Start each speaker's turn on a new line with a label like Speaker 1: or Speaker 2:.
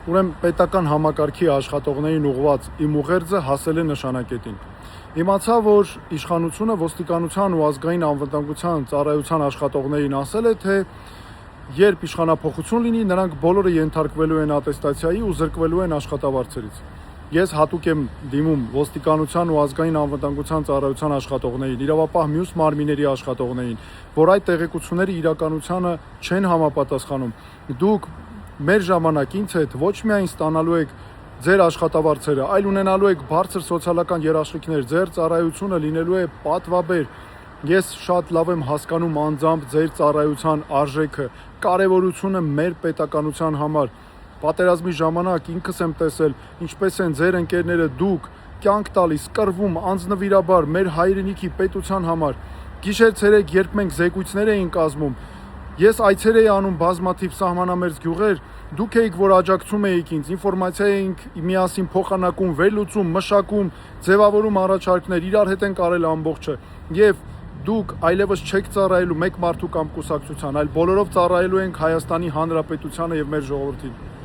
Speaker 1: ուրեմն պետական համակարգի աշխատողներին ուղղված իմ ուղերձը հասել է նշանակետին։ Իմացա, որ իշխանությունը ոստիկանության ու ազգային անվտանգության ծառայության աշխատողներին ասել է, թե երբ իշխանափոխություն լինի, նրանք բոլորը ենթարկվելու են ատեստացիայի ու զրկվելու են աշխատավարձերից։ Ես հատուկ եմ դիմում ոստիկանության ու ազգային անվտանգության ծառայության աշխատողներին, իրավապահ մյուս մարմինների աշխատողներին, որ այդ տեղեկությունները իրականությանը չեն համապատասխանում։ Դուք մեր ժամանակ ինձ հետ ոչ միայն ստանալու եք ձեր աշխատավարձերը, այլ ունենալու եք բարձր սոցիալական երաշխիքներ, ձեր ծառայությունը լինելու է պատվաբեր։ Ես շատ լավ եմ հասկանում անձամբ ձեր ծառայության արժեքը, կարևորությունը մեր պետականության համար։ Պատերազմի ժամանակ ինքս եմ տեսել, ինչպես են ձեր ընկերները դուք կյանք տալիս, կռվում անձնվիրաբար մեր հայրենիքի պետության համար։ Գիշեր-ցերեկ, երբ մենք զեկույցներ էինք կազմում, ես այցեր էի անում բազմաթիվ սահմանամերձ գյուղեր, դուք էիք, որ աջակցում էիք ինձ, ինֆորմացիա էինք միասին փոխանակում, վերլուծում, մշակում, ձևավորում առաջարկներ, իրար հետ ենք արել ամբողջը։ Եվ դուք այլևս չեք ծառայելու մեկ մարդու կամ կուսակցության, այլ բոլորով ծառայելու ենք Հայաստանի Հանրապետությանը եւ մեր ժողովրդին։